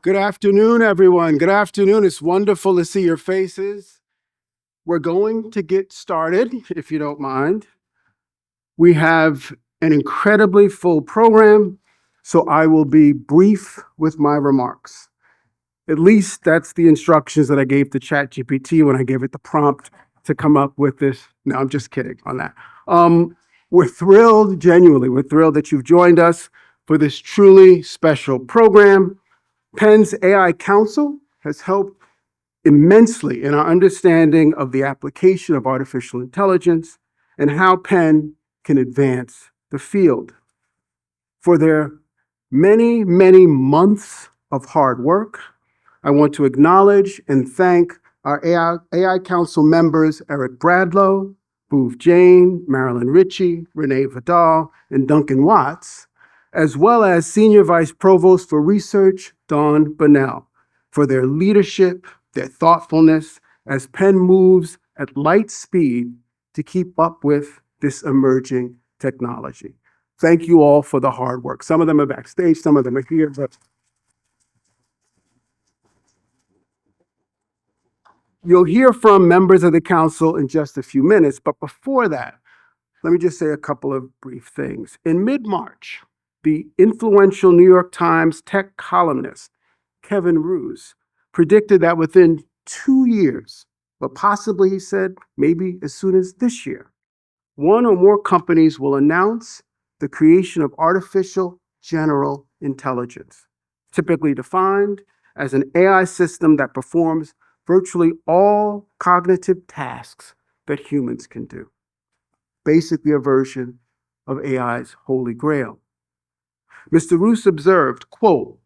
Good afternoon, everyone. Good afternoon. It's wonderful to see your faces. We're going to get started, if you don't mind. We have an incredibly full program, so I will be brief with my remarks. At least that's the instructions that I gave to ChatGPT when I gave it the prompt to come up with this. No, I'm just kidding on that. We're thrilled, genuinely, we're thrilled that you've joined us for this truly special program. Penn's AI Council has helped immensely in our understanding of the application of artificial intelligence and how Penn can advance the field. For their many, many months of hard work, I want to acknowledge and thank our AI Council members, Eric Bradlow, Jain, Marilyn, Ritchie, René, Vidal, and Duncan Watts, as well as Senior Vice Provost for Research, Bonnell, for their leadership, their thoughtfulness, as Penn moves at light speed to keep up with this emerging technology. Thank you all for the hard work. Some of them are backstage, some of them are here, but you'll hear from members of the council in just a few minutes, but before that, let me just say a couple of brief things. In mid-March, the influential New York Times tech columnist, Kevin Roose, predicted that within 2 years, but possibly, he said, maybe as soon as this year, one or more companies will announce the creation of artificial general intelligence, typically defined as an AI system that performs virtually all cognitive tasks that humans can do. Basically a version of AI's holy grail. Mr. Roose observed, quote,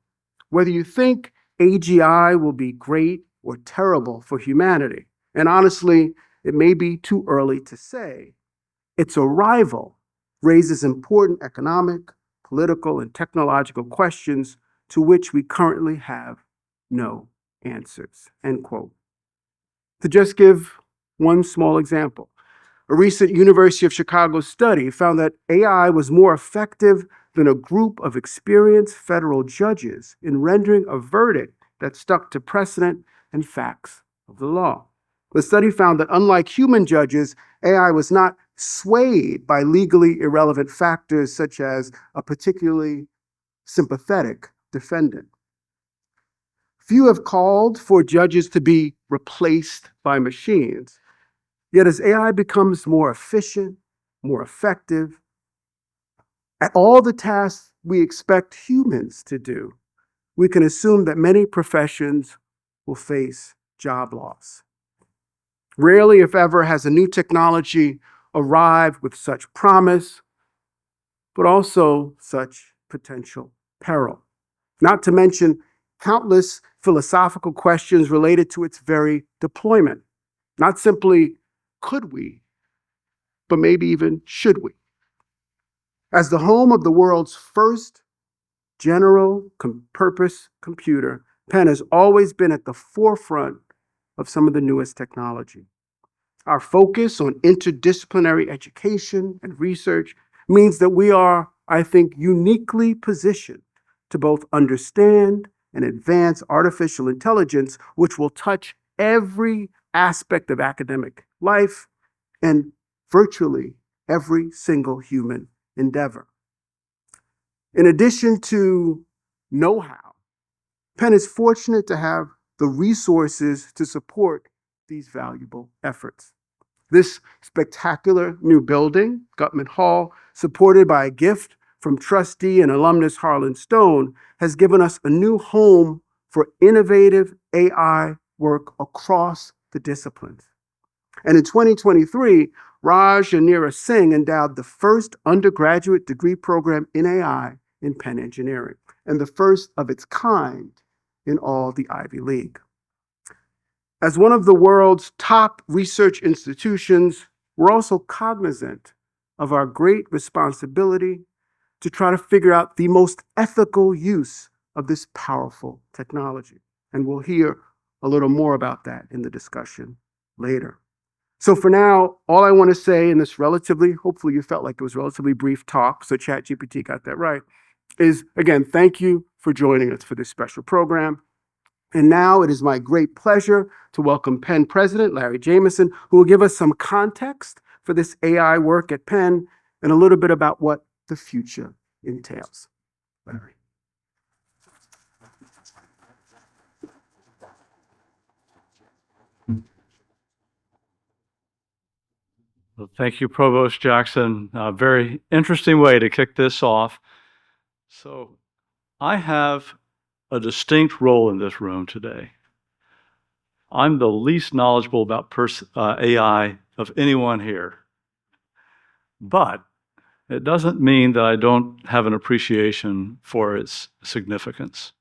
"Whether you think AGI will be great or terrible for humanity, and honestly, it may be too early to say, its arrival raises important economic, political, and technological questions to which we currently have no answers," end quote. To just give one small example, a recent University of Chicago study found that AI was more effective than a group of experienced federal judges in rendering a verdict that stuck to precedent and facts of the law. The study found that unlike human judges, AI was not swayed by legally irrelevant factors such as a particularly sympathetic defendant. Few have called for judges to be replaced by machines. Yet as AI becomes more efficient, more effective, at all the tasks we expect humans to do, we can assume that many professions will face job loss. Rarely, if ever, has a new technology arrived with such promise, but also such potential peril. Not to mention countless philosophical questions related to its very deployment. Not simply could we, but maybe even should we. As the home of the world's first general purpose computer, Penn has always been at the forefront of some of the newest technology. Our focus on interdisciplinary education and research means that we are, I think, uniquely positioned to both understand and advance artificial intelligence, which will touch every aspect of academic life and virtually every single human endeavor. In addition to know-how, Penn is fortunate to have the resources to support these valuable efforts. This spectacular new building, Gutman Hall, supported by a gift from trustee and alumnus Harlan Stone, has given us a new home for innovative AI work across the disciplines. And in 2023, Raj and Neera Singh endowed the first undergraduate degree program in AI in Penn Engineering, and the first of its kind in all the Ivy League. As one of the world's top research institutions, we're also cognizant of our great responsibility to try to figure out the most ethical use of this powerful technology. And we'll hear a little more about that in the discussion later. So for now, all I want to say in this hopefully you felt like it was relatively brief talk, so ChatGPT got that right, is again, thank you for joining us for this special program. And now it is my great pleasure to welcome Penn President Larry Jameson, who will give us some context for this AI work at Penn and a little bit about what the future entails. Larry. Well, thank you, Provost Jackson. A very interesting way to kick this off. So I have a distinct role in this room today. I'm the least knowledgeable about AI of anyone here. But it doesn't mean that I don't have an appreciation for its significance.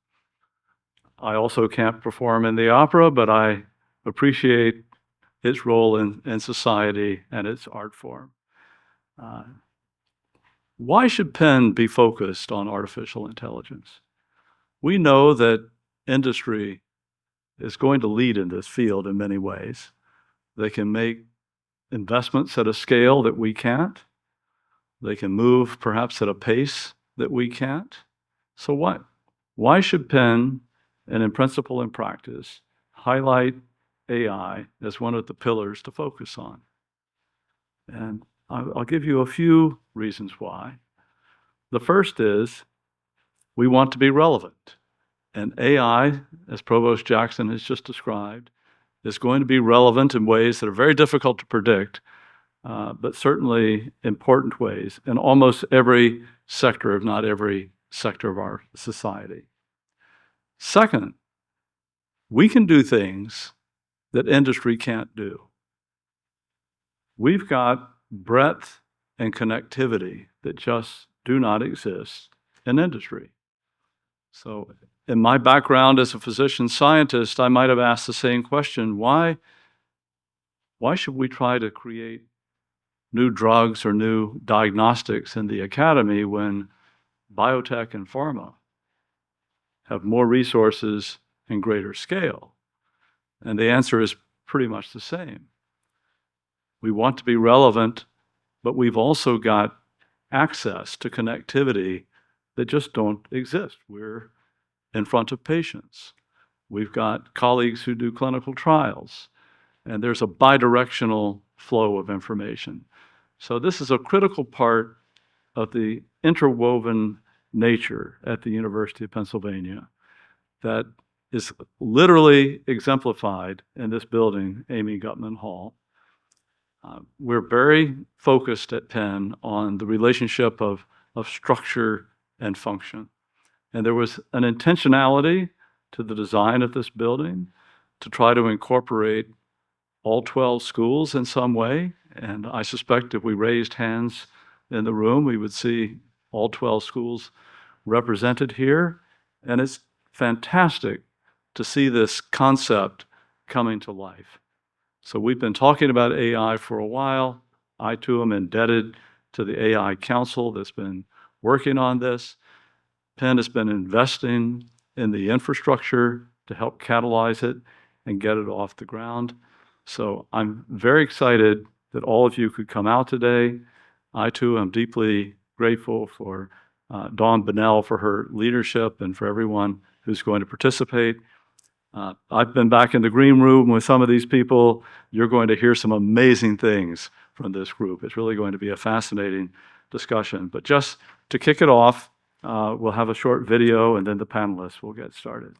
I also can't perform in the opera, but I appreciate its role in society and its art form. Why should Penn be focused on artificial intelligence? We know that industry is going to lead in this field in many ways. They can make investments at a scale that we can't. They can move perhaps at a pace that we can't. So what? Why should Penn, and in principle and practice, highlight AI as one of the pillars to focus on? And I'll give you a few reasons why. The first is we want to be relevant. And AI, as Provost Jackson has just described, is going to be relevant in ways that are very difficult to predict, but certainly important ways in almost every sector, if not every sector of our society. Second, we can do things that industry can't do. We've got breadth and connectivity that just do not exist in industry. So in my background as a physician scientist, I might have asked the same question: why should we try to create new drugs or new diagnostics in the academy when biotech and pharma have more resources and greater scale? And the answer is pretty much the same. We want to be relevant, but we've also got access to connectivity that just don't exist. We're in front of patients. We've got colleagues who do clinical trials, and there's a bidirectional flow of information. So this is a critical part of the interwoven nature at the University of Pennsylvania that is literally exemplified in this building, Amy Gutman Hall. We're very focused at Penn on the relationship of structure and function. And there was an intentionality to the design of this building to try to incorporate all 12 schools in some way. And I suspect if we raised hands in the room, we would see all 12 schools represented here. And it's fantastic to see this concept coming to life. So we've been talking about AI for a while. I too am indebted to the AI Council that's been working on this. Penn has been investing in the infrastructure to help catalyze it and get it off the ground. So I'm very excited that all of you could come out today. I too am deeply grateful for Dawn Bonnell for her leadership and for everyone who's going to participate. I've been back in the green room with some of these people. You're going to hear some amazing things from this group. It's really going to be a fascinating discussion. But just to kick it off, we'll have a short video and then the panelists will get started.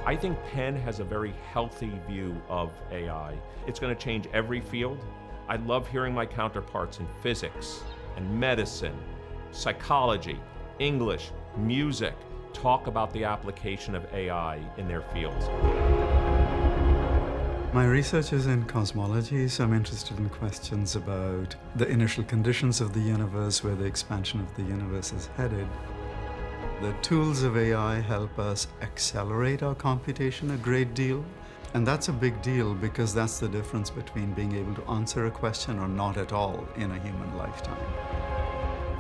I think Penn has a very healthy view of AI. It's going to change every field. I love hearing my counterparts in physics and medicine, psychology, English, music, talk about the application of AI in their fields. My research is in cosmology, so I'm interested in questions about the initial conditions of the universe, where the expansion of the universe is headed. The tools of AI help us accelerate our computation a great deal. And that's a big deal because that's the difference between being able to answer a question or not at all in a human lifetime.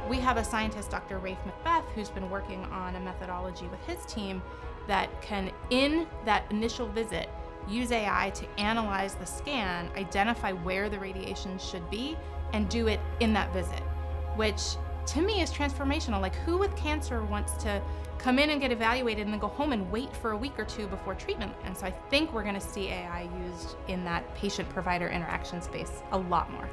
We have a scientist, Dr. Rafe Macbeth, who's been working on a methodology with his team that can, in that initial visit, use AI to analyze the scan, identify where the radiation should be, and do it in that visit, which to me is transformational. Like, who with cancer wants to come in and get evaluated and then go home and wait for a week or two before treatment? And so I think we're gonna see AI used in that patient-provider interaction space a lot more.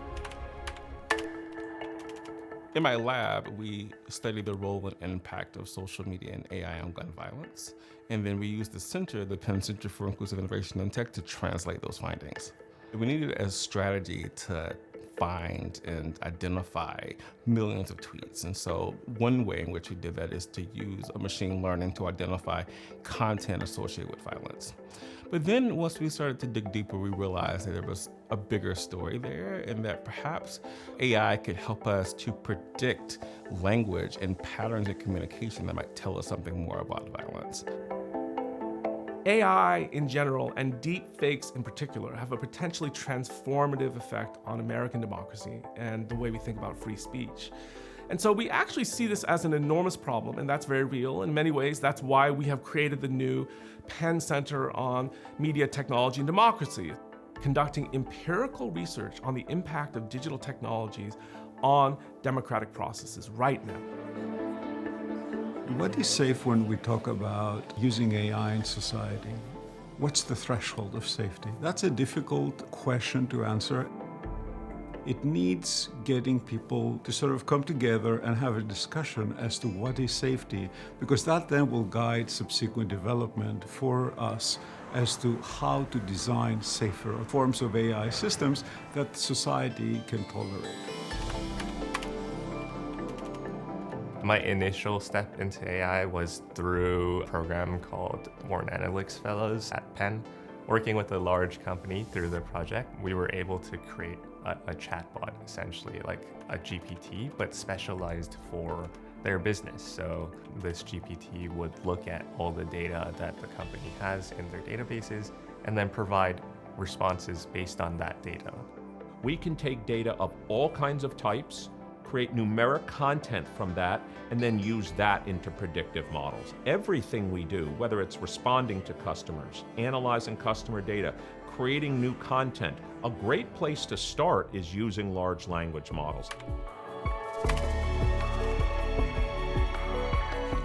In my lab, we study the role and impact of social media and AI on gun violence. And then we use the center, the Penn Center for Inclusive Innovation and Tech, to translate those findings. We needed a strategy to find and identify millions of tweets. And so one way in which we did that is to use a machine learning to identify content associated with violence. But then once we started to dig deeper, we realized that there was a bigger story there, and that perhaps AI could help us to predict language and patterns of communication that might tell us something more about violence. AI in general, and deep fakes in particular, have a potentially transformative effect on American democracy and the way we think about free speech. And so we actually see this as an enormous problem, and that's very real. In many ways, that's why we have created the new Penn Center on Media Technology and Democracy, conducting empirical research on the impact of digital technologies on democratic processes right now. What is safe when we talk about using AI in society? What's the threshold of safety? That's a difficult question to answer. It needs getting people to sort of come together and have a discussion as to what is safety, because that then will guide subsequent development for us as to how to design safer forms of AI systems that society can tolerate. My initial step into AI was through a program called Warren Analytics Fellows at Penn. Working with a large company through the project, we were able to create a chatbot, essentially like a GPT, but specialized for their business. So this GPT would look at all the data that the company has in their databases and then provide responses based on that data. We can take data of all kinds of types, create numeric content from that, and then use that into predictive models. Everything we do, whether it's responding to customers, analyzing customer data, creating new content, a great place to start is using large language models.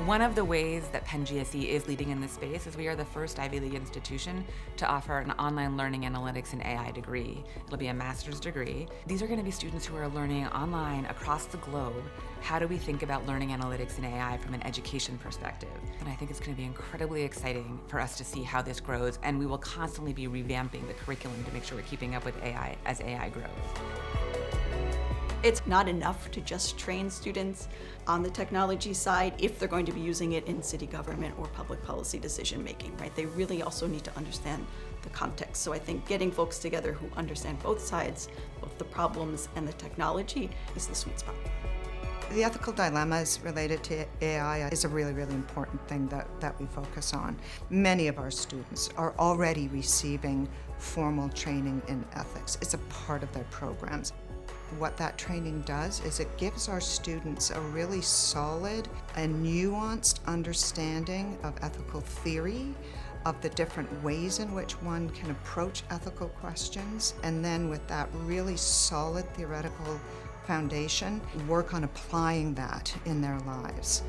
One of the ways that Penn GSE is leading in this space is we are the first Ivy League institution to offer an online learning analytics and AI degree. It'll be a master's degree. These are going to be students who are learning online across the globe. How do we think about learning analytics and AI from an education perspective? And I think it's going to be incredibly exciting for us to see how this grows, and we will constantly be revamping the curriculum to make sure we're keeping up with AI as AI grows. It's not enough to just train students on the technology side if they're going to be using it in city government or public policy decision making, right? They really also need to understand the context. So I think getting folks together who understand both sides, both the problems and the technology, is the sweet spot. The ethical dilemmas related to AI is a really, really important thing that we focus on. Many of our students are already receiving formal training in ethics. It's a part of their programs. What that training does is it gives our students a really solid and nuanced understanding of ethical theory, of the different ways in which one can approach ethical questions, and then with that really solid theoretical foundation, work on applying that in their lives.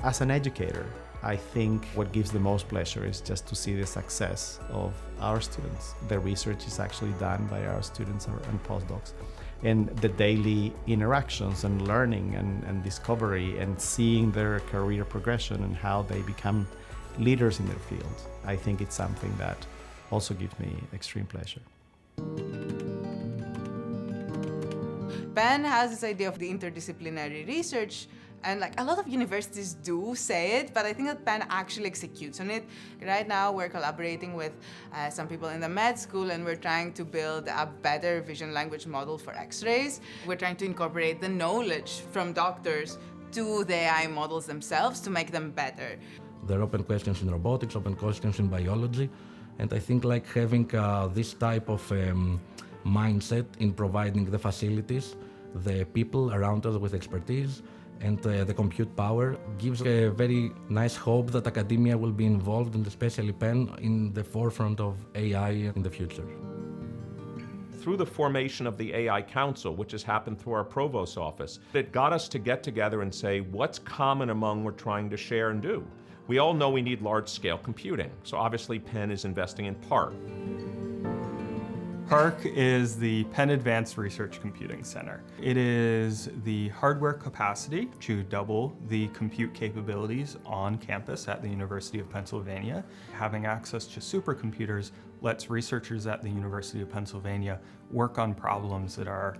As an educator, I think what gives the most pleasure is just to see the success of our students. The research is actually done by our students and postdocs. And the daily interactions and learning and discovery and seeing their career progression and how they become leaders in their field, I think it's something that also gives me extreme pleasure. Penn has this idea of the interdisciplinary research, and like a lot of universities do say it, but I think that Penn actually executes on it. Right now, we're collaborating with some people in the med school, and we're trying to build a better vision language model for X-rays. We're trying to incorporate the knowledge from doctors to the AI models themselves to make them better. There are open questions in robotics, open questions in biology, and I think like having this type of mindset in providing the facilities, the people around us with expertise, and the compute power gives a very nice hope that academia will be involved, and especially Penn, in the forefront of AI in the future. Through the formation of the AI Council, which has happened through our Provost's office, it got us to get together and say, what's common among we're trying to share and do? We all know we need large-scale computing, so obviously Penn is investing in PARC. PARC is the Penn Advanced Research Computing Center. It is the hardware capacity to double the compute capabilities on campus at the University of Pennsylvania. Having access to supercomputers lets researchers at the University of Pennsylvania work on problems that are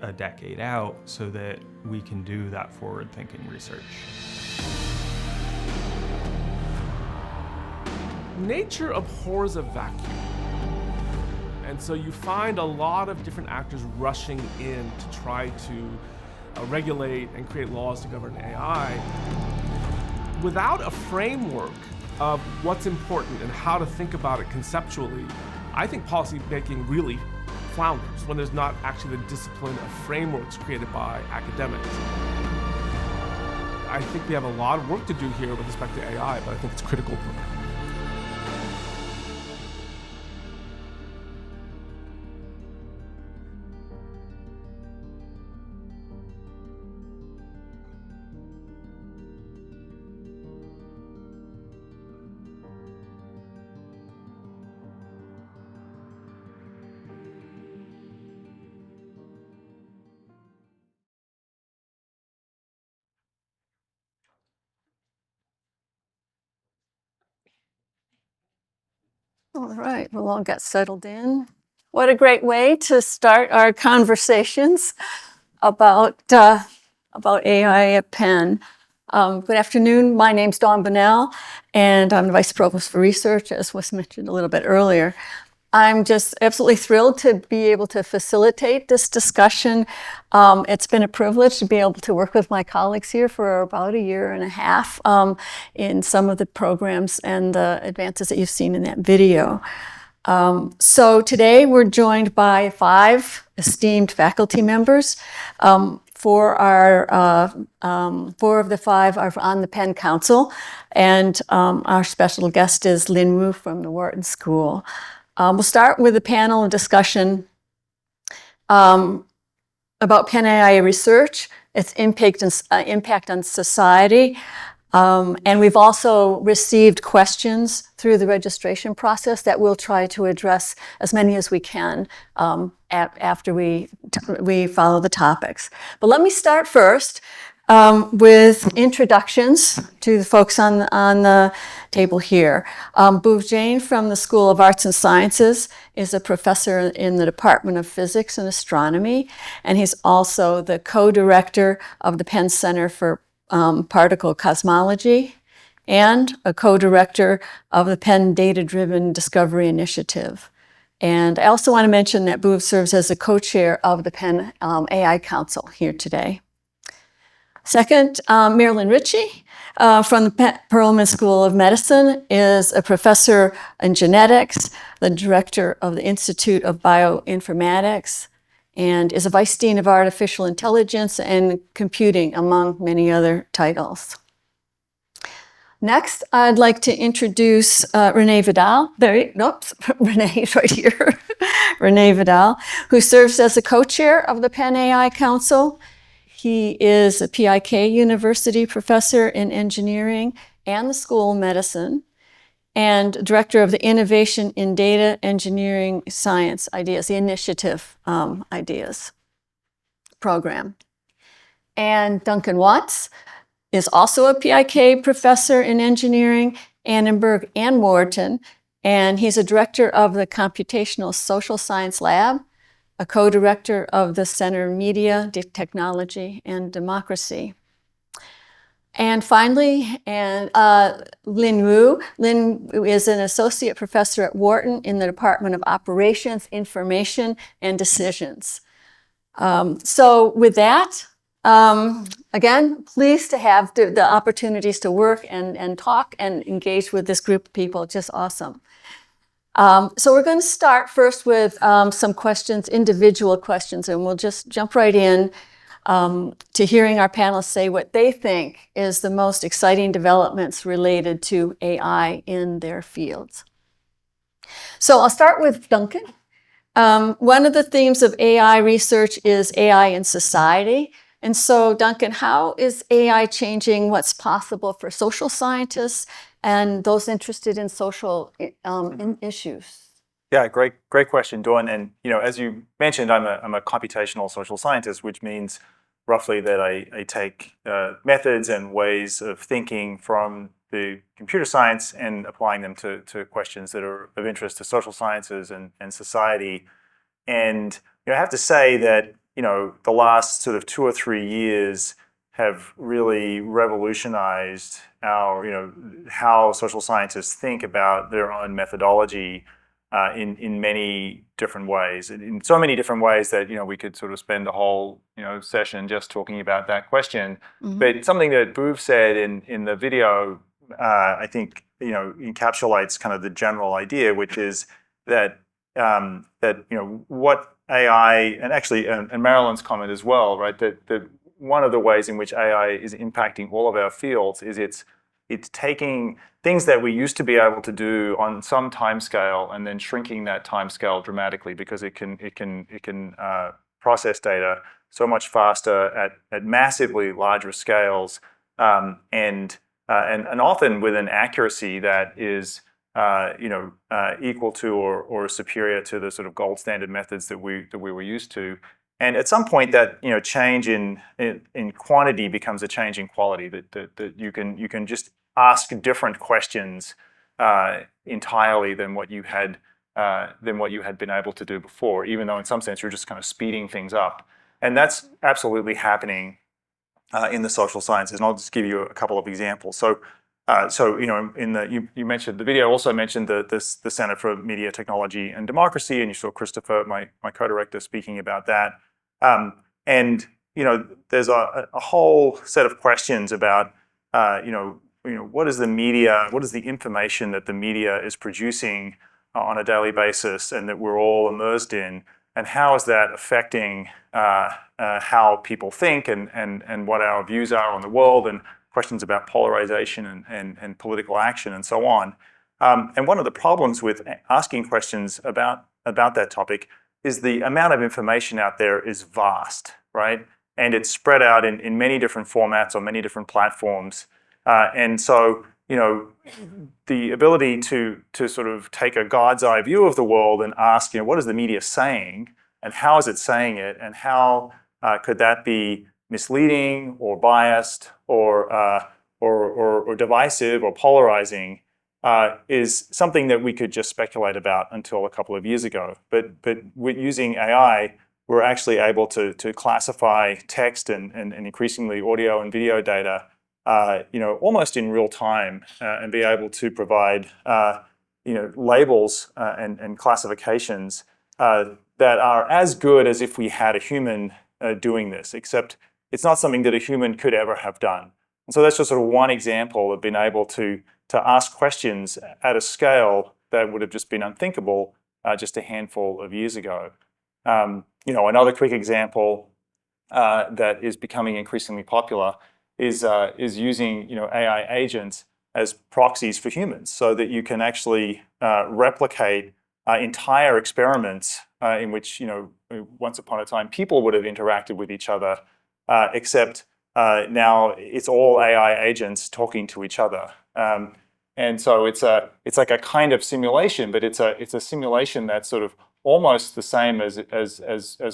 a decade out so that we can do that forward-thinking research. Nature abhors a vacuum. And so you find a lot of different actors rushing in to try to regulate and create laws to govern AI without a framework of what's important and how to think about it conceptually. I think policy making really flounders when there's not actually the discipline of frameworks created by academics. I think we have a lot of work to do here with respect to AI, but I think it's critical work. All right, we'll all get settled in. What a great way to start our conversations about AI at Penn. Good afternoon, my name's Bonnell, and I'm the Vice Provost for Research, as was mentioned a little bit earlier. I'm just absolutely thrilled to be able to facilitate this discussion. It's been a privilege to be able to work with my colleagues here for about a year and a half in some of the programs and the advances that you've seen in that video. So today we're joined by 5 esteemed faculty members. 4 of the 5 are on the Penn Council, and our special guest is Lin Wu from the Wharton School. We'll start with a panel discussion about Penn AI research, its impact on society, and we've also received questions through the registration process that we'll try to address as many as we can after we follow the topics. But let me start first with introductions to the folks on the table here. Jain from the School of Arts and Sciences is a professor in the Department of Physics and Astronomy, and he's also the co-director of the Penn Center for Particle Cosmology and a co-director of the Penn Data-Driven Discovery Initiative. And I also want to mention that Bhuv serves as a co-chair of the Penn AI Council here today. Second, Marilyn Ritchie from the Perelman School of Medicine is a professor in genetics, the director of the Institute of Bioinformatics, and is a vice dean of artificial intelligence and computing, among many other titles. Next, I'd like to introduce René Vidal. René right here. René Vidal, who serves as the co-chair of the Penn AI Council. He is a PIK University professor in engineering and the School of Medicine, and director of the Innovation in Data Engineering Science Ideas, the Initiative Ideas program. And Duncan Watts is also a PIK professor in engineering, Annenberg and Wharton, and he's a director of the Computational Social Science Lab, a co-director of the Center Media, Technology, and Democracy. And finally, Lin Wu. Lin is an associate professor at Wharton in the Department of Operations, Information, and Decisions. So with that, again, pleased to have the opportunities to work and talk and engage with this group of people. Just awesome. So we're going to start first with some questions, individual questions, and we'll just jump right in. to hearing our panelists say what they think is the most exciting developments related to AI in their fields. So I'll start with Duncan. One of the themes of AI research is AI in society. And so, Duncan, how is AI changing what's possible for social scientists and those interested in social issues? Yeah, great question, Dawn. And as you mentioned, I'm a computational social scientist, which means roughly that I take methods and ways of thinking from the computer science and applying them to questions that are of interest to social sciences and society. And I have to say that the last sort of 2 or 3 years have really revolutionized our how social scientists think about their own methodology in many different ways, in so many different ways that we could sort of spend a whole session just talking about that question. Mm-hmm. But something that Bhuv said in the video, I think encapsulates kind of the general idea, which is that what AI and actually and Marilyn's comment as well, right? That one of the ways in which AI is impacting all of our fields is it's taking things that we used to be able to do on some time scale and then shrinking that time scale dramatically, because it can process data so much faster at massively larger scales, and often with an accuracy that is equal to or superior to the sort of gold standard methods that we were used to. And at some point, that change in quantity becomes a change in quality. That you can just ask different questions entirely than what you had been able to do before, even though in some sense you're just kind of speeding things up. And that's absolutely happening in the social sciences. And I'll just give you a couple of examples. So you mentioned the video also mentioned the Center for Media Technology and Democracy, and you saw Christopher, my co-director, speaking about that. And there's a whole set of questions about what is the media, what is the information that the media is producing on a daily basis and that we're all immersed in, and how is that affecting how people think and what our views are on the world, and questions about polarization and political action and so on. And one of the problems with asking questions about that topic is the amount of information out there is vast, right? And it's spread out in many different formats on many different platforms. And so, the ability to sort of take a God's eye view of the world and ask, what is the media saying and how is it saying it, and how could that be misleading or biased or divisive or polarizing, is something that we could just speculate about until a couple of years ago. But with using AI, we're actually able to classify text and increasingly audio and video data, almost in real time, and be able to provide labels and classifications that are as good as if we had a human doing this, except it's not something that a human could ever have done. And so that's just sort of one example of being able to ask questions at a scale that would have just been unthinkable just a handful of years ago. Another quick example that is becoming increasingly popular is using AI agents as proxies for humans, so that you can actually replicate entire experiments in which once upon a time people would have interacted with each other, except now it's all AI agents talking to each other. And so it's like a kind of simulation, but it's a simulation that's sort of almost the same as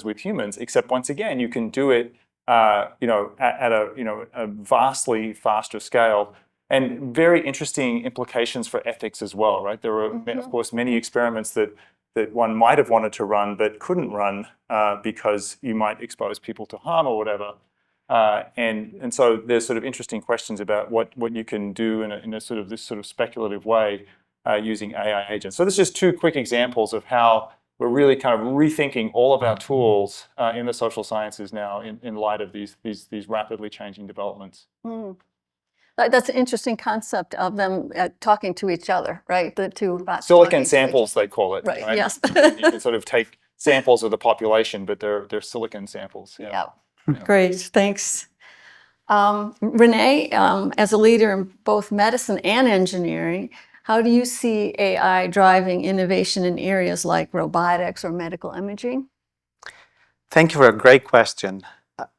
with humans, except once again you can do it at a vastly faster scale, and very interesting implications for ethics as well, right? There are of course many experiments that one might have wanted to run but couldn't run because you might expose people to harm or whatever. And so there's sort of interesting questions about what you can do in this sort of speculative way using AI agents. So this is just two quick examples of how we're really kind of rethinking all of our tools in the social sciences now in light of these rapidly changing developments. Mm. That's an interesting concept of them talking to each other, right? The two bots. Silicon samples, they call it. Right. Yes. You can sort of take samples of the population, but they're silicon samples. Yeah. Great, thanks. René, as a leader in both medicine and engineering, how do you see AI driving innovation in areas like robotics or medical imaging? Thank you for a great question.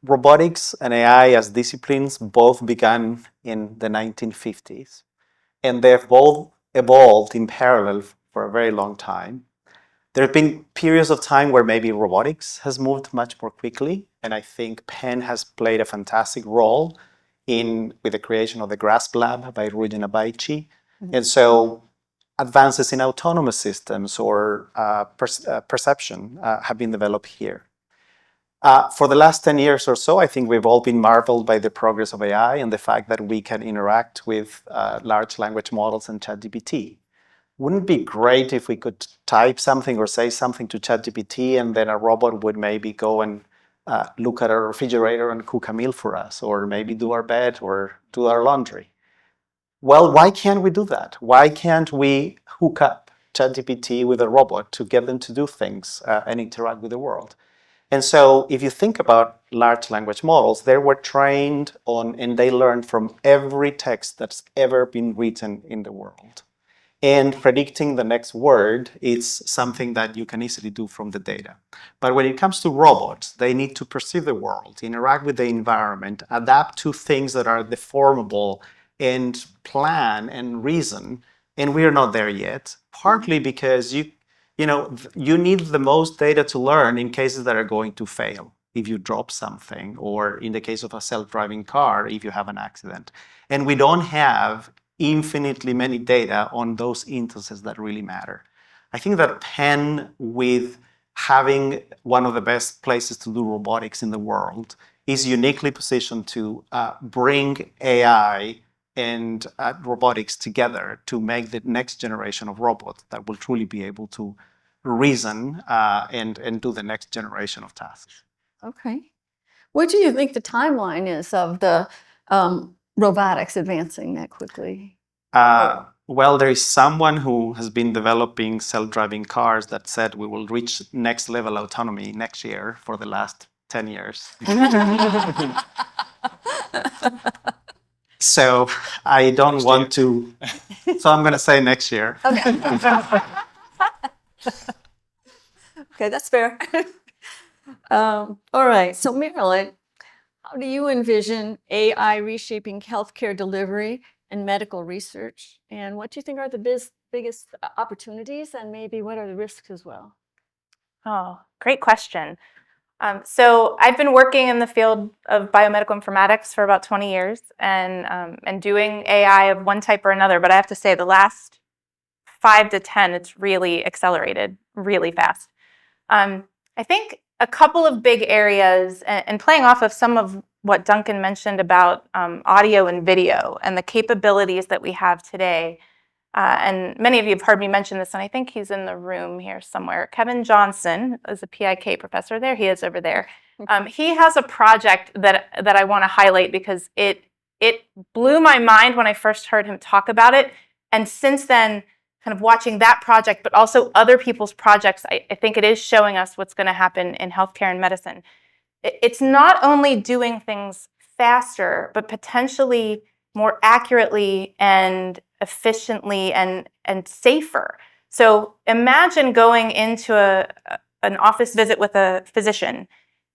Robotics and AI as disciplines both began in the 1950s, and they've both evolved in parallel for a very long time. There have been periods of time where maybe robotics has moved much more quickly, and I think Penn has played a fantastic role with the creation of the GRASP lab by Ritchie and Ritchie. And so advances in autonomous systems or perception have been developed here. For the last 10 years or so, I think we've all been marveled by the progress of AI and the fact that we can interact with large language models and ChatGPT. Wouldn't it be great if we could type something or say something to ChatGPT and then a robot would maybe go and look at our refrigerator and cook a meal for us, or maybe do our bed or do our laundry? Well, why can't we do that? Why can't we hook up ChatGPT with a robot to get them to do things and interact with the world? And so if you think about large language models, they were trained on and they learned from every text that's ever been written in the world. And predicting the next word is something that you can easily do from the data. But when it comes to robots, they need to perceive the world, interact with the environment, adapt to things that are deformable, and plan and reason. And we are not there yet, partly because you need the most data to learn in cases that are going to fail. If you drop something, or in the case of a self-driving car, if you have an accident. And we don't have infinitely many data on those instances that really matter. I think that Penn, with having one of the best places to do robotics in the world, is uniquely positioned to bring AI and robotics together to make the next generation of robots that will truly be able to reason and do the next generation of tasks. Okay. What do you think the timeline is of the robotics advancing that quickly? Well, there is someone who has been developing self-driving cars that said we will reach next level autonomy next year for the last 10 years. So I don't want to, so I'm going to say next year. Okay. Okay, that's fair. All right, so Marilyn, how do you envision AI reshaping healthcare delivery and medical research? And what do you think are the biggest opportunities, and maybe what are the risks as well? Oh, great question. So I've been working in the field of biomedical informatics for about 20 years and doing AI of one type or another, but I have to say the last 5 to 10, it's really accelerated really fast. I think a couple of big areas, and playing off of some of what Duncan mentioned about audio and video and the capabilities that we have today, and many of you have heard me mention this, and I think he's in the room here somewhere. Kevin Johnson is a PIK professor. There he is over there. He has a project that I want to highlight because it blew my mind when I first heard him talk about it. And since then, kind of watching that project, but also other people's projects, I think it is showing us what's going to happen in healthcare and medicine. It's not only doing things faster, but potentially more accurately and efficiently and safer. So imagine going into an office visit with a physician,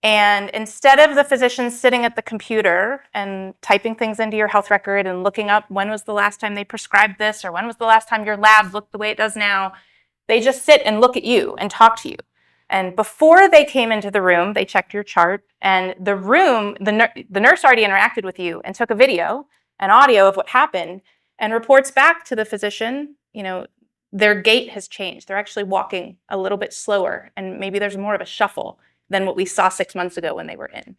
and instead of the physician sitting at the computer and typing things into your health record and looking up when was the last time they prescribed this, or when was the last time your lab looked the way it does now, they just sit and look at you and talk to you. And before they came into the room, they checked your chart, and the nurse already interacted with you and took a video and audio of what happened and reports back to the physician, their gait has changed. They're actually walking a little bit slower, and maybe there's more of a shuffle than what we saw 6 months ago when they were in.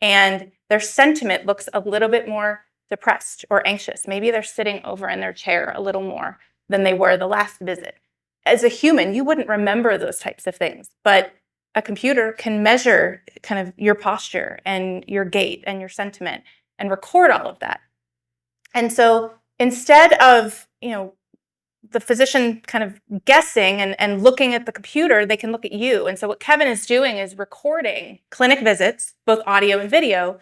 And their sentiment looks a little bit more depressed or anxious. Maybe they're sitting over in their chair a little more than they were the last visit. As a human, you wouldn't remember those types of things, but a computer can measure kind of your posture and your gait and your sentiment and record all of that. And so instead of, the physician kind of guessing and looking at the computer, they can look at you. And so what Kevin is doing is recording clinic visits, both audio and video,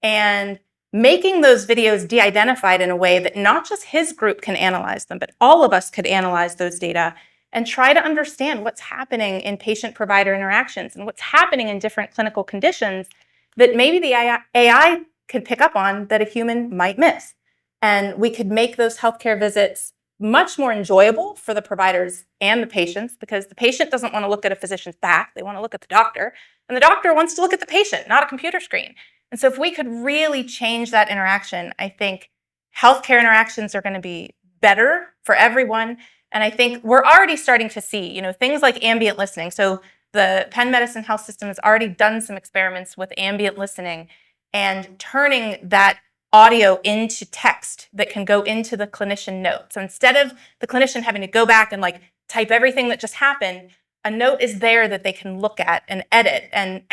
and making those videos de-identified in a way that not just his group can analyze them, but all of us could analyze those data and try to understand what's happening in patient-provider interactions and what's happening in different clinical conditions that maybe the AI could pick up on that a human might miss. And we could make those healthcare visits much more enjoyable for the providers and the patients, because the patient doesn't want to look at a physician's back. They want to look at the doctor, and the doctor wants to look at the patient, not a computer screen. And so if we could really change that interaction, I think healthcare interactions are going to be better for everyone. And I think we're already starting to see, things like ambient listening. So the Penn Medicine Health System has already done some experiments with ambient listening and turning that audio into text that can go into the clinician note. So instead of the clinician having to go back and type everything that just happened, a note is there that they can look at and edit and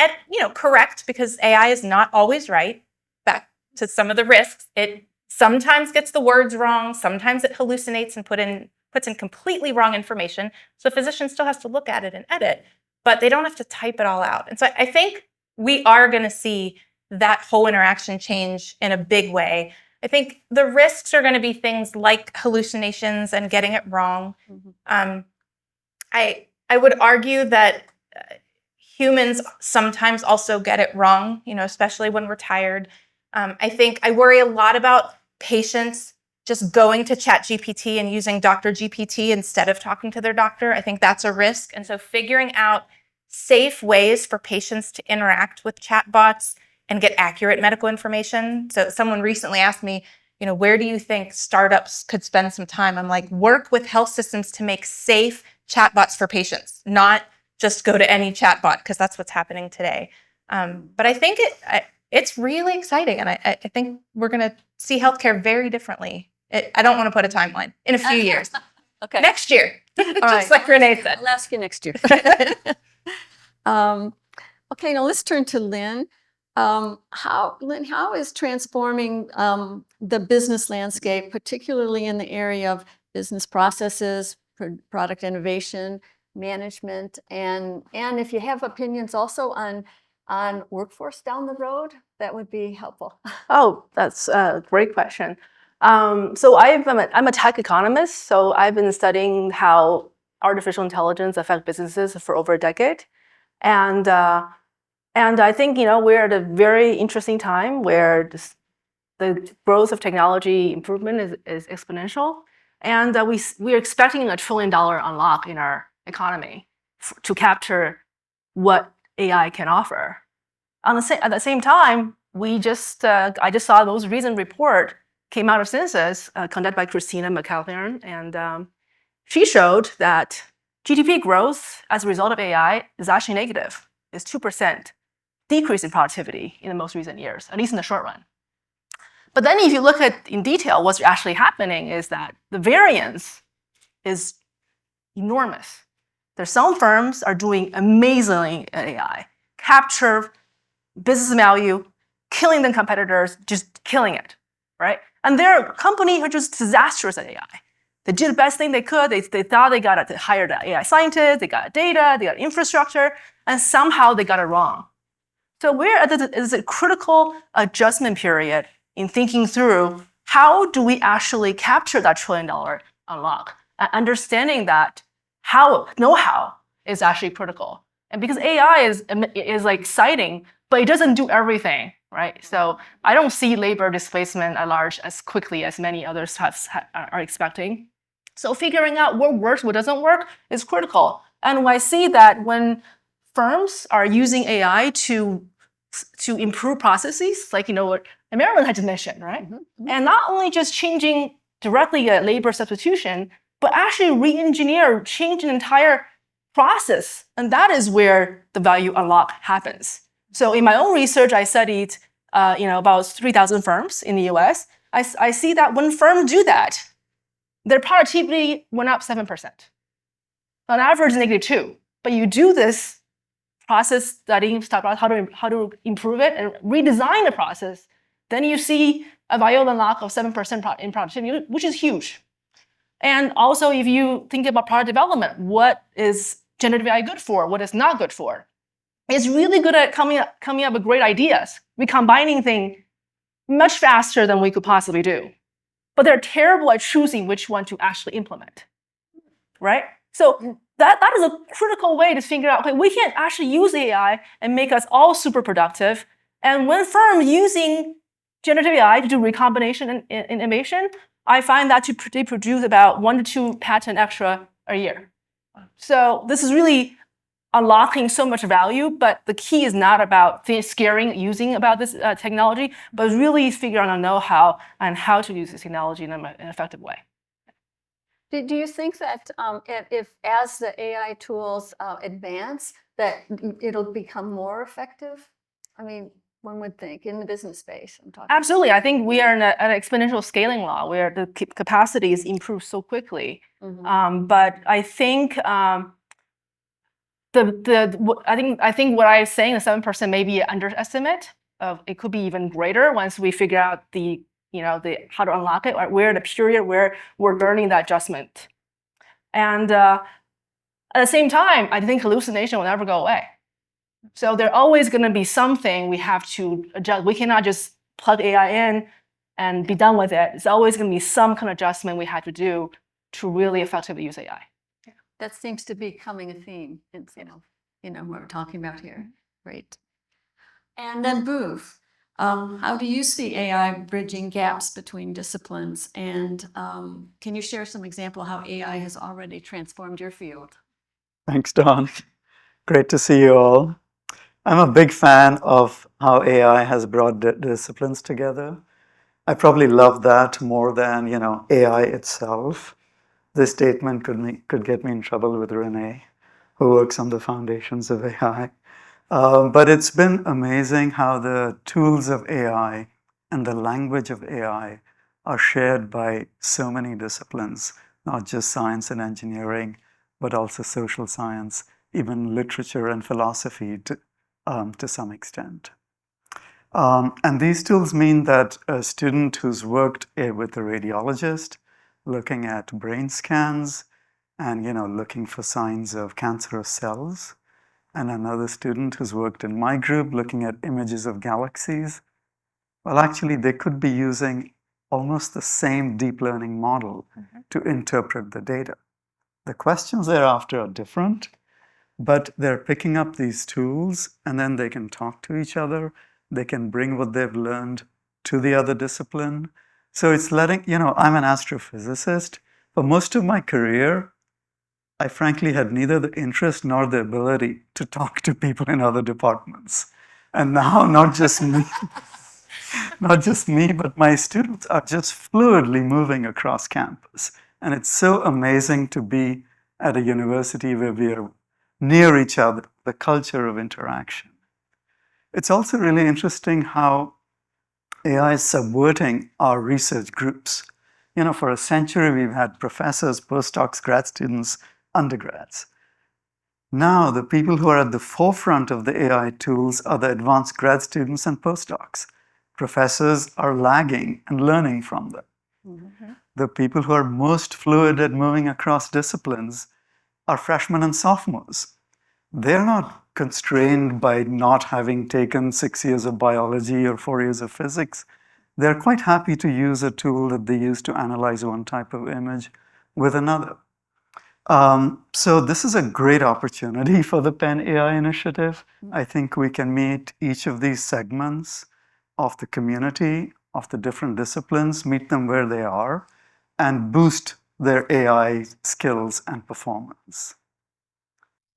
correct, because AI is not always right. Back to some of the risks, it sometimes gets the words wrong, sometimes it hallucinates and puts in completely wrong information. So a physician still has to look at it and edit, but they don't have to type it all out. And so I think we are going to see that whole interaction change in a big way. I think the risks are going to be things like hallucinations and getting it wrong. I would argue that humans sometimes also get it wrong, especially when we're tired. I think I worry a lot about patients just going to ChatGPT and using Dr. GPT instead of talking to their doctor. I think that's a risk. And so figuring out safe ways for patients to interact with chatbots and get accurate medical information. So someone recently asked me, where do you think startups could spend some time? I'm like, work with health systems to make safe chatbots for patients, not just go to any chatbot, because that's what's happening today. But I think it's really exciting, and I think we're going to see healthcare very differently. I don't want to put a timeline. In a few years. Okay. Next year, just right. like René said. I'll ask you next year. Okay, now let's turn to Lynn. Lynn, how is transforming the business landscape, particularly in the area of business processes, product innovation, management, and if you have opinions also on workforce down the road, that would be helpful. Oh, that's a great question. So I'm a tech economist, so I've been studying how artificial intelligence affects businesses for over a decade. And I think, we're at a very interesting time where the growth of technology improvement is exponential. And we're expecting $1 trillion unlock in our economy to capture what AI can offer. At the same time, I just saw the most recent report came out of Census, conducted by Christina McAlpern, and she showed that GDP growth as a result of AI is actually negative. It's 2% decrease in productivity in the most recent years, at least in the short run. But then if you look at in detail, what's actually happening is that the variance is enormous. There's some firms are doing amazingly at AI, capture business value, killing the competitors, just killing it, right? And there are companies who are just disastrous at AI. They did the best thing they could. They thought they got to hire the AI scientists, they got data, they got infrastructure, and somehow they got it wrong. So we're at a critical adjustment period in thinking through how do we actually capture that $1 trillion unlock, understanding that know-how is actually critical. And because AI is exciting, but it doesn't do everything, right? So I don't see labor displacement at large as quickly as many others are expecting. So figuring out what works, what doesn't work is critical. And I see that when firms are using AI to improve processes, like what Marilyn had just mentioned, right? Mm-hmm. And not only just changing directly labor substitution, but actually re-engineer, change an entire process. And that is where the value unlock happens. So in my own research, I studied about 3,000 firms in the US. I see that when firms do that, their productivity went up 7%. On average, -2. But you do this process studying, talk about how to improve it and redesign the process, then you see a value unlock of 7% in productivity, which is huge. And also, if you think about product development, what is generative AI good for? What is not good for? It's really good at coming up with great ideas. We're combining things much faster than we could possibly do. But they're terrible at choosing which one to actually implement, right? So that is a critical way to figure out, okay, we can actually use AI and make us all super productive. And when firms using generative AI to do recombination and innovation, I find that they produce about 1 to 2 patents extra a year. So this is really unlocking so much value, but the key is not about scaring using about this technology, but really figuring out know-how and how to use this technology in an effective way. Do you think that if as the AI tools advance, that it'll become more effective? I mean, one would think in the business space. I'm talking. Absolutely, I think we are in an exponential scaling law where the capacities improve so quickly. But I think. I think what I'm saying, the 7% may be an underestimate. It could be even greater once we figure out how to unlock it, or where the period where we're learning that adjustment. And at the same time, I think hallucination will never go away. So there's always going to be something we have to adjust. We cannot just plug AI in and be done with it. It's always going to be some kind of adjustment we have to do to really effectively use AI. That seems to be becoming a theme in some of, what we're talking about here. Great. And then Bhuv, how do you see AI bridging gaps between disciplines? And can you share some example how AI has already transformed your field? Thanks, Dawn. Great to see you all. I'm a big fan of how AI has brought disciplines together. I probably love that more than, AI itself. This statement could get me in trouble with René, who works on the foundations of AI. But it's been amazing how the tools of AI and the language of AI are shared by so many disciplines, not just science and engineering, but also social science, even literature and philosophy to some extent. And these tools mean that a student who's worked with a radiologist, looking at brain scans and looking for signs of cancerous cells, and another student who's worked in my group looking at images of galaxies, well, actually they could be using almost the same deep learning model to interpret the data. The questions thereafter are different, but they're picking up these tools and then they can talk to each other. They can bring what they've learned to the other discipline. So it's letting, I'm an astrophysicist. For most of my career, I frankly had neither the interest nor the ability to talk to people in other departments. And now, not just me, but my students are just fluidly moving across campus. And it's so amazing to be at a university where we are near each other, the culture of interaction. It's also really interesting how AI is subverting our research groups. For a century, we've had professors, postdocs, grad students, undergrads. Now, the people who are at the forefront of the AI tools are the advanced grad students and postdocs. Professors are lagging and learning from them. The people who are most fluid at moving across disciplines are freshmen and sophomores. They're not constrained by not having taken 6 years of biology or 4 years of physics. They're quite happy to use a tool that they use to analyze one type of image with another. So this is a great opportunity for the Penn AI initiative. I think we can meet each of these segments of the community, of the different disciplines, meet them where they are, and boost their AI skills and performance.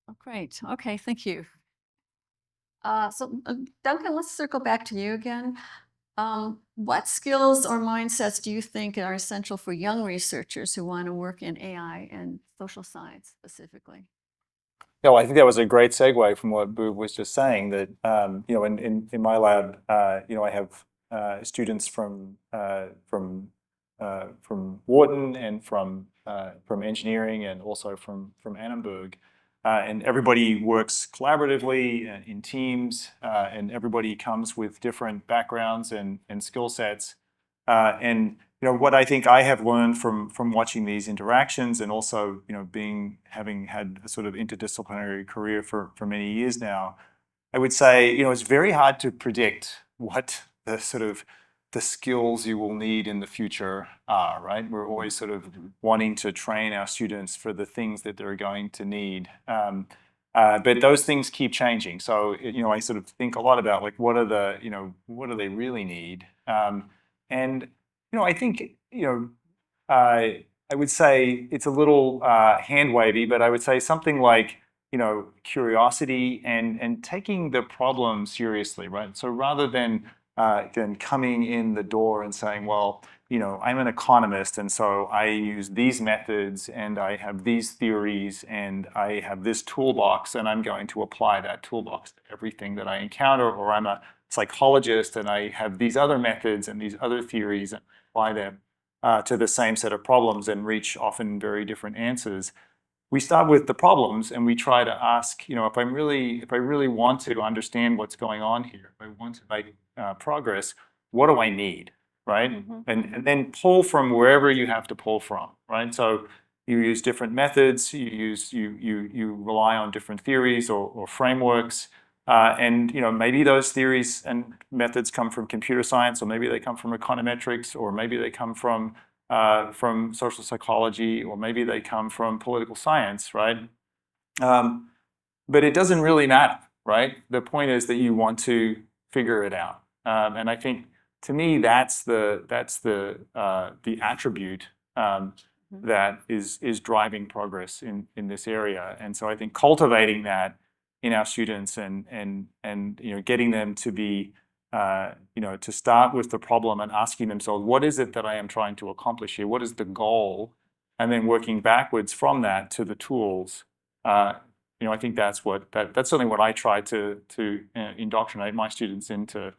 Oh, great. Okay, thank you. So Duncan, let's circle back to you again. What skills or mindsets do you think are essential for young researchers who want to work in AI and social science specifically? Yeah, well, I think that was a great segue from what Bhuv was just saying, that in my lab, I have students from Wharton and from engineering and also from Annenberg. And everybody works collaboratively in teams, and everybody comes with different backgrounds and skill sets. And what I think I have learned from watching these interactions, and also having had a sort of interdisciplinary career for many years now, I would say it's very hard to predict what the skills you will need in the future are, right? We're always sort of wanting to train our students for the things that they're going to need. But those things keep changing. So, I sort of think a lot about what do they really need? And, I think, I would say it's a little hand wavy, but I would say something like, curiosity and taking the problem seriously, right? So rather than coming in the door and saying, well, I'm an economist, and so I use these methods, and I have these theories, and I have this toolbox, and I'm going to apply that toolbox to everything that I encounter, or I'm a psychologist, and I have these other methods and these other theories, and apply them to the same set of problems and reach often very different answers. We start with the problems, and we try to ask, if I really want to understand what's going on here, if I want to make progress, what do I need, right? And then pull from wherever you have to pull from, right? So you use different methods, you rely on different theories or frameworks, and maybe those theories and methods come from computer science, or maybe they come from econometrics, or maybe they come from social psychology, or maybe they come from political science, right? But it doesn't really matter, right? The point is that you want to figure it out, and I think to me that's the attribute that is driving progress in this area. And so I think cultivating that in our students and getting them to be to start with the problem and asking themselves, what is it that I am trying to accomplish here? What is the goal? And then working backwards from that to the tools. I think that's certainly what I try to indoctrinate my students into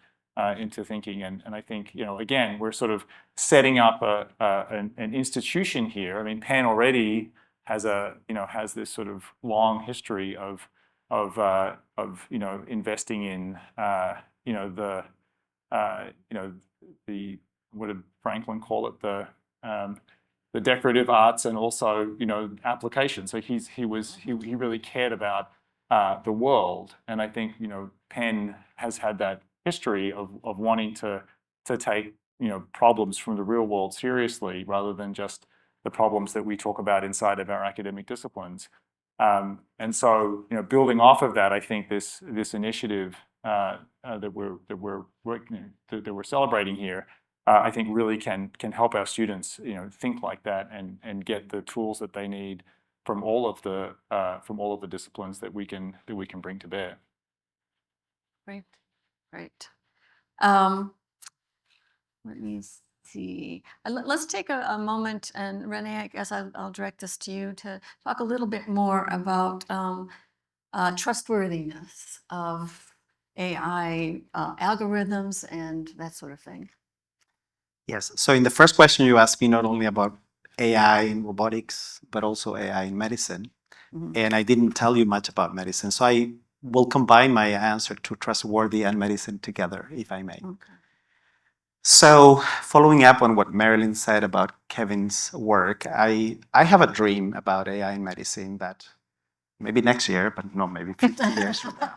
thinking. And I think, again, we're sort of setting up an institution here. I mean, Penn already has this sort of long history of investing in the what did Franklin call it, the decorative arts, and also applications. So he really cared about the world, and I think Penn has had that history of wanting to take problems from the real world seriously, rather than just the problems that we talk about inside of our academic disciplines. And so, building off of that, I think this initiative that we're celebrating here, I think really can help our students, think like that and get the tools that they need from all of the disciplines that we can bring to bear. Great. Let me see. Let's take a moment, and René, I guess I'll direct this to you to talk a little bit more about trustworthiness of AI algorithms and that sort of thing. Yes. So in the first question, you asked me not only about AI in robotics, but also AI in medicine. And I didn't tell you much about medicine. So I will combine my answer to trustworthy and medicine together, if I may. Okay. So following up on what Marilyn said about Kevin's work, I have a dream about AI in medicine that maybe next year, but not maybe 50 years from now,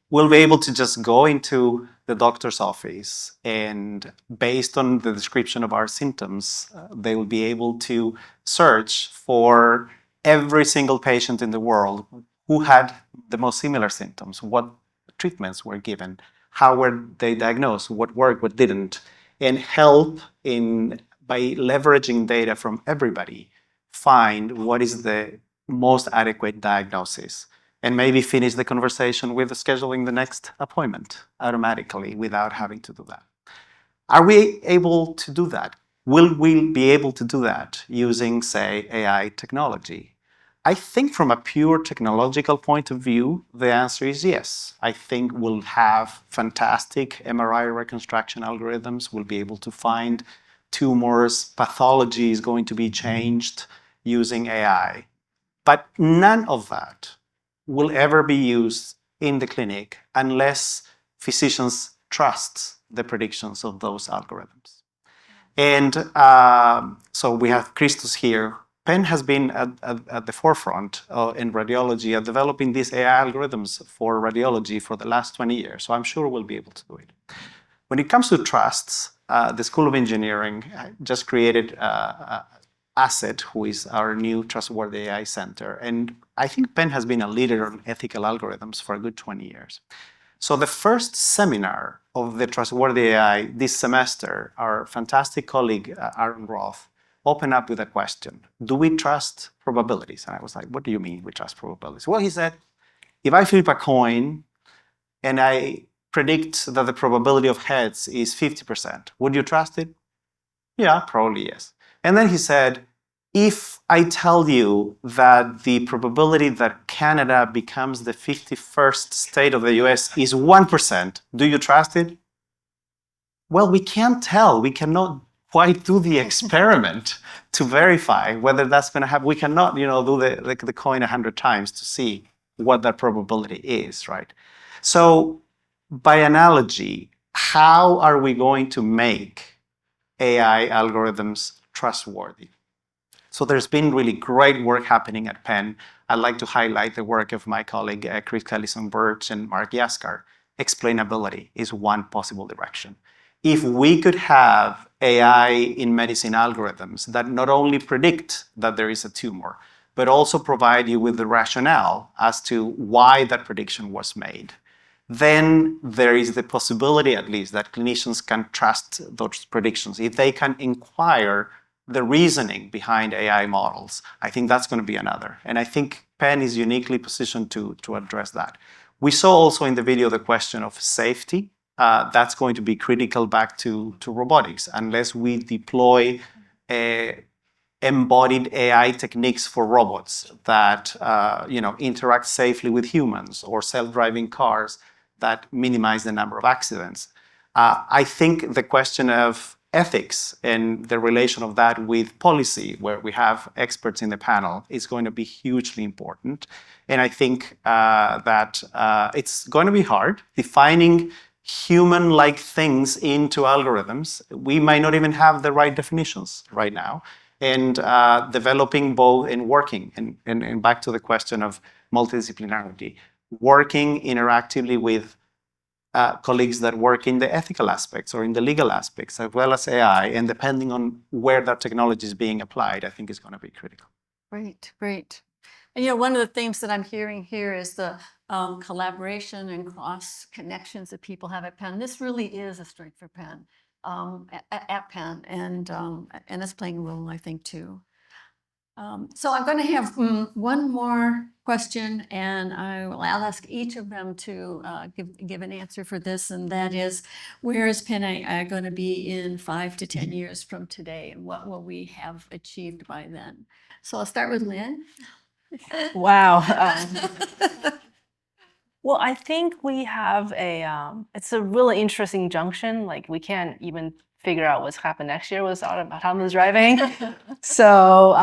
we'll be able to just go into the doctor's office, and based on the description of our symptoms, they will be able to search for every single patient in the world who had the most similar symptoms, what treatments were given, how were they diagnosed, what worked, what didn't, and help by leveraging data from everybody, find what is the most adequate diagnosis, and maybe finish the conversation with scheduling the next appointment automatically without having to do that. Are we able to do that? Will we be able to do that using, say, AI technology? I think from a pure technological point of view, the answer is yes. I think we'll have fantastic MRI reconstruction algorithms. We'll be able to find tumors, pathology is going to be changed using AI. But none of that will ever be used in the clinic unless physicians trust the predictions of those algorithms. And so we have Christos here. Penn has been at the forefront in radiology at developing these AI algorithms for radiology for the last 20 years. So I'm sure we'll be able to do it. When it comes to trusts, the School of Engineering just created ASSET, who is our new Trustworthy AI Center. And I think Penn has been a leader on ethical algorithms for a good 20 years. So the first seminar of the Trustworthy AI this semester, our fantastic colleague, Aaron Roth, opened up with a question. Do we trust probabilities? And I was like, what do you mean we trust probabilities? Well, he said, if I flip a coin and I predict that the probability of heads is 50%, would you trust it? Yeah, probably yes. And then he said, if I tell you that the probability that Canada becomes the 51st state of the US is 1%, do you trust it? Well, we can't tell. We cannot quite do the experiment to verify whether that's going to happen. We cannot, do the coin 100 times to see what that probability is, right? So by analogy, how are we going to make AI algorithms trustworthy? So there's been really great work happening at Penn. I'd like to highlight the work of my colleague, Chris Kellison-Birch and Mark Yaskar. Explainability is one possible direction. If we could have AI in medicine algorithms that not only predict that there is a tumor, but also provide you with the rationale as to why that prediction was made, then there is the possibility, at least, that clinicians can trust those predictions. If they can inquire the reasoning behind AI models, I think that's going to be another. And I think Penn is uniquely positioned to address that. We saw also in the video the question of safety. That's going to be critical back to robotics. Unless we deploy embodied AI techniques for robots that interact safely with humans, or self-driving cars that minimize the number of accidents. I think the question of ethics and the relation of that with policy, where we have experts in the panel, is going to be hugely important. And I think that it's going to be hard defining human-like things into algorithms. We might not even have the right definitions right now. And developing both and working, and back to the question of multidisciplinarity, working interactively with colleagues that work in the ethical aspects or in the legal aspects, as well as AI, and depending on where that technology is being applied, I think is going to be critical. Great, great. And one of the themes that I'm hearing here is the collaboration and cross connections that people have at Penn. This really is a strength for Penn, at Penn, and it's playing a role, I think, too. So I'm going to have one more question, and I'll ask each of them to give an answer for this, and that is, where is Penn AI going to be in 5 to 10 years from today, and what will we have achieved by then? So I'll start with Lynn. Wow. Well, I think we have it's a really interesting junction. Like, we can't even figure out what's happened next year with autonomous driving. So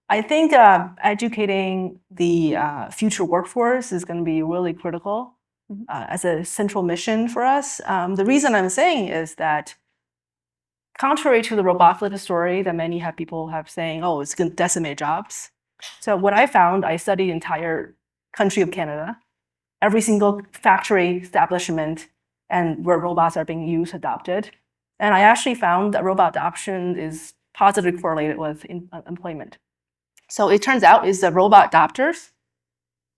I think educating the future workforce is going to be really critical as a central mission for us. The reason I'm saying is that, contrary to the robot story that many people have saying, oh, it's going to decimate jobs. So what I found, I studied the entire country of Canada, every single factory establishment, and where robots are being used, adopted. And I actually found that robot adoption is positively correlated with employment. So it turns out is that robot adopters,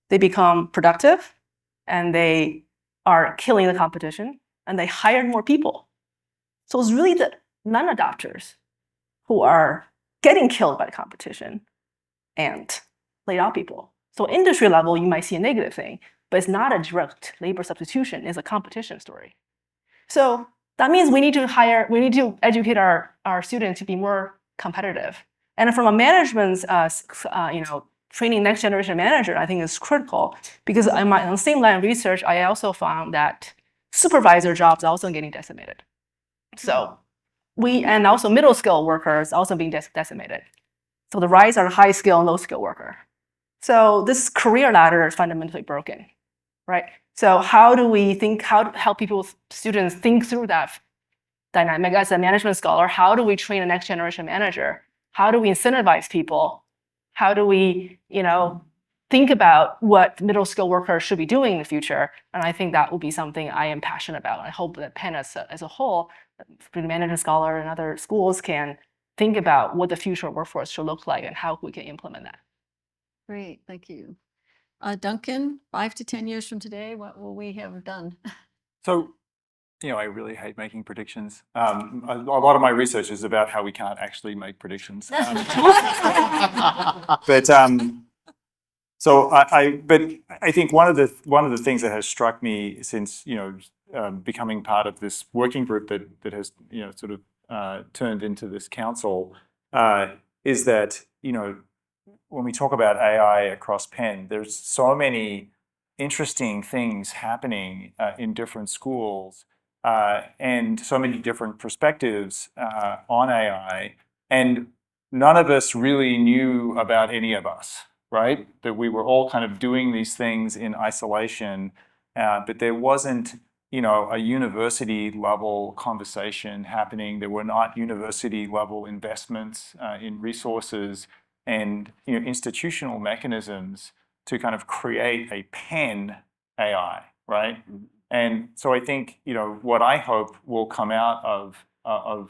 they become productive, and they are killing the competition, and they hired more people. So it's really the non-adopters who are getting killed by the competition and laid out people. So industry level, you might see a negative thing, but it's not a direct labor substitution, it's a competition story. So that means we need to educate our students to be more competitive. And from a management, training next generation manager, I think is critical, because on the same line of research, I also found that supervisor jobs are also getting decimated. So and also middle skill workers also being decimated. So the rise are high skill and low skill worker. So this career ladder is fundamentally broken, right? So how do we help students think through that dynamic. As a management scholar, how do we train a next generation manager? How do we incentivize people? How do we, think about what middle skill workers should be doing in the future? And I think that will be something I am passionate about. I hope that Penn as a whole, the management scholar and other schools can think about what the future workforce should look like and how we can implement that. Great, thank you. Duncan, 5 to 10 years from today, what will we have done? So, I really hate making predictions. A lot of my research is about how we can't actually make predictions. But I think one of the things that has struck me since becoming part of this working group that has sort of turned into this council is that when we talk about AI across Penn, there's so many interesting things happening in different schools and so many different perspectives on AI, and none of us really knew about any of us. Right? That we were all kind of doing these things in isolation, but there wasn't, a university level conversation happening. There were not university level investments in resources and institutional mechanisms to kind of create a Penn AI, right? And so I think what I hope will come out of I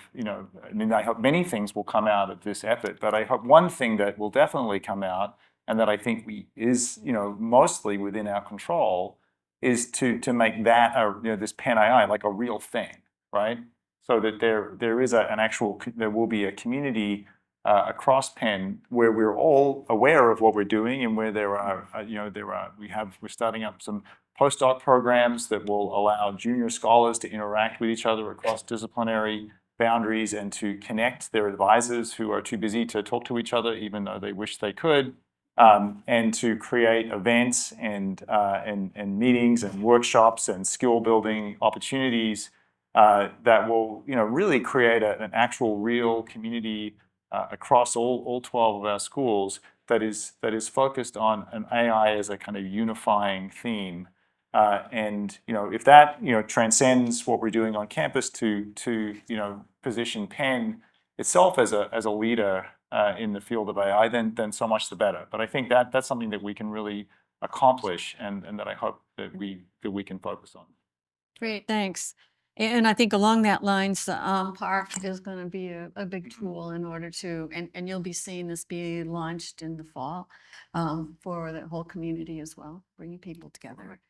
hope many things will come out of this effort, but I hope one thing that will definitely come out, and that I think is mostly within our control, is to make that this Penn AI like a real thing, right? So that there is there will be a community across Penn where we're all aware of what we're doing, and where we're starting up some postdoc programs that will allow junior scholars to interact with each other across disciplinary boundaries and to connect their advisors who are too busy to talk to each other, even though they wish they could. And to create events and meetings and workshops and skill building opportunities that will really create an actual real community across all 12 of our schools that is focused on an AI as a kind of unifying theme. And if that transcends what we're doing on campus to position Penn itself as a leader in the field of AI, then so much the better. But I think that's something that we can really accomplish, and that I hope that we can focus on. Great, thanks. And I think along that lines, PARC is going to be a big tool in order to, and you'll be seeing this be launched in the fall for the whole community as well, bringing people together.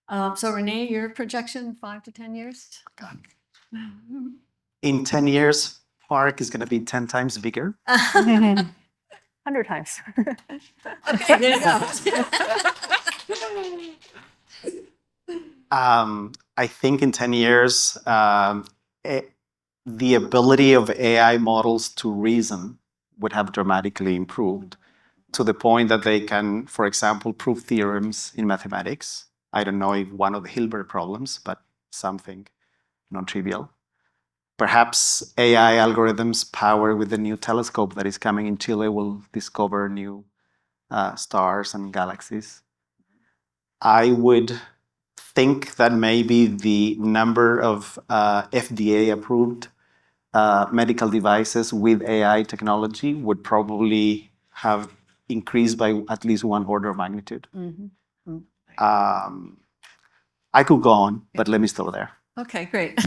So René, your projection, 5 to 10 years? In 10 years, PARC is going to be 10 times bigger. 100 times. Okay, there you go. I think in 10 years, the ability of AI models to reason would have dramatically improved to the point that they can, for example, prove theorems in mathematics. I don't know if one of the Hilbert problems, but something non-trivial. Perhaps AI algorithms powered with the new telescope that is coming in Chile will discover new stars and galaxies. I would think that maybe the number of FDA-approved medical devices with AI technology would probably have increased by at least one order of magnitude. I could go on, but let me stop there. Okay, great.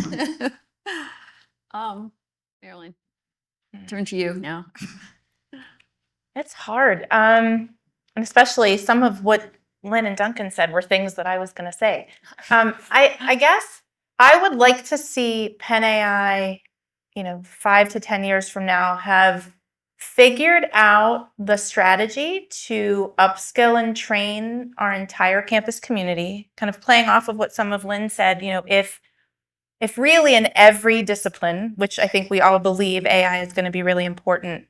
Marilyn, turn to you now. It's hard, and especially some of what Lynn and Duncan said were things that I was going to say. I guess I would like to see Penn AI, 5 to 10 years from now, have figured out the strategy to upskill and train our entire campus community, kind of playing off of what some of Lynn said. If really in every discipline, which I think we all believe AI is going to be really important,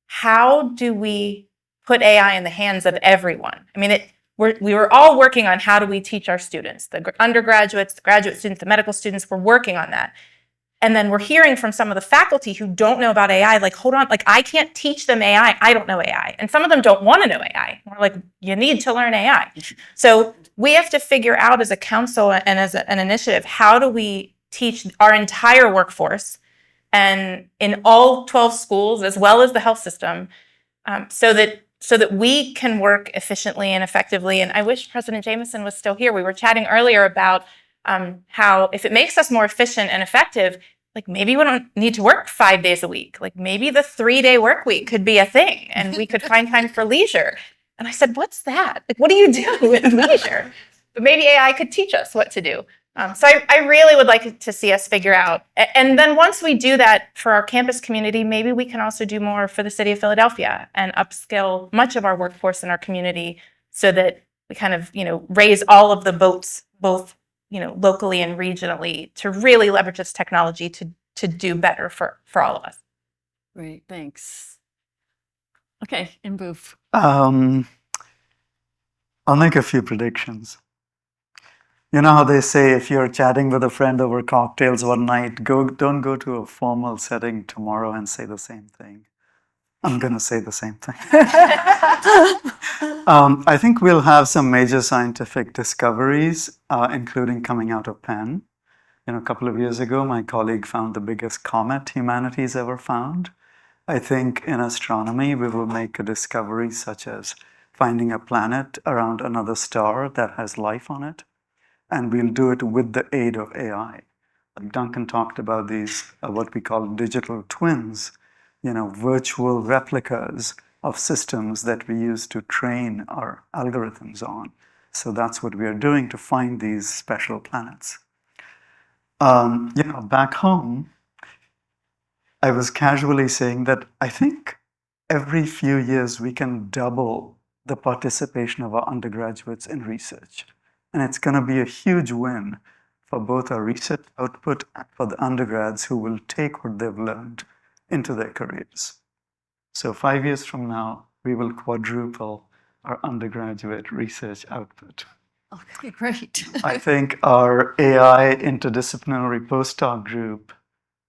how do we put AI in the hands of everyone? I mean, we were all working on how do we teach our students, the undergraduates, the graduate students, the medical students, we're working on that. And then we're hearing from some of the faculty who don't know about AI, like, hold on, like I can't teach them AI, I don't know AI. And some of them don't want to know AI. We're like, you need to learn AI. So we have to figure out as a council and as an initiative, how do we teach our entire workforce and in all 12 schools as well as the health system, so that we can work efficiently and effectively. And I wish President Jameson was still here. We were chatting earlier about how if it makes us more efficient and effective, like maybe we don't need to work 5 days a week. Like maybe the 3-day work week could be a thing and we could find time for leisure. And I said, what's that? Like, what do you do with leisure? But maybe AI could teach us what to do. So I really would like to see us figure out. And then once we do that for our campus community, maybe we can also do more for the city of Philadelphia and upskill much of our workforce in our community so that we kind of, raise all of the boats, both, locally and regionally, to really leverage this technology to do better for all of us. Great, thanks. Okay, and Bhuv. I'll make a few predictions. You know how they say if you're chatting with a friend over cocktails one night, don't go to a formal setting tomorrow and say the same thing. I'm going to say the same thing. I think we'll have some major scientific discoveries, including coming out of Penn. A couple of years ago, my colleague found the biggest comet humanity's ever found. I think in astronomy, we will make a discovery such as finding a planet around another star that has life on it. And we'll do it with the aid of AI. Like Duncan talked about these, what we call digital twins, virtual replicas of systems that we use to train our algorithms on. So that's what we are doing to find these special planets. Back home, I was casually saying that I think every few years we can double the participation of our undergraduates in research. And it's going to be a huge win for both our research output and for the undergrads who will take what they've learned into their careers. So 5 years from now, we will quadruple our undergraduate research output. Okay, great. I think our AI interdisciplinary postdoc group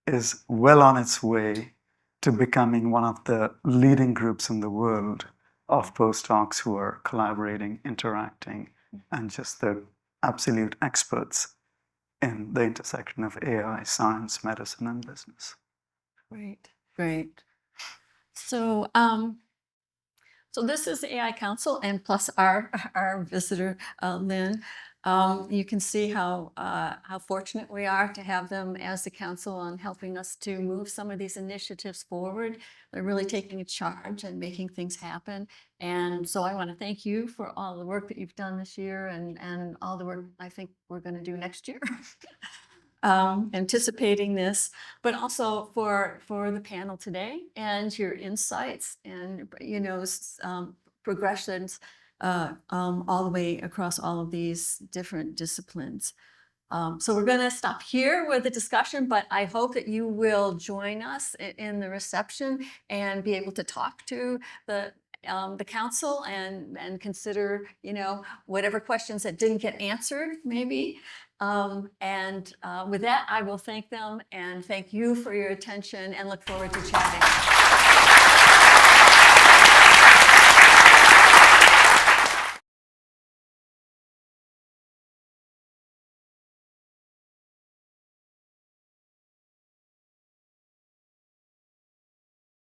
is well on its way to becoming one of the leading groups in the world of postdocs who are collaborating, interacting, and just the absolute experts in the intersection of AI, science, medicine, and business. Great, great. So, so this is the AI Council, and plus our visitor, Lynn. You can see how fortunate we are to have them as the council on helping us to move some of these initiatives forward. They're really taking a charge and making things happen. And so I want to thank you for all the work that you've done this year and all the work I think we're going to do next year. Anticipating this, but also for the panel today and your insights and progressions all the way across all of these different disciplines. So we're going to stop here with the discussion, but I hope that you will join us in the reception and be able to talk to the council and consider, whatever questions that didn't get answered, maybe. With that, I will thank them and thank you for your attention and look forward to chatting.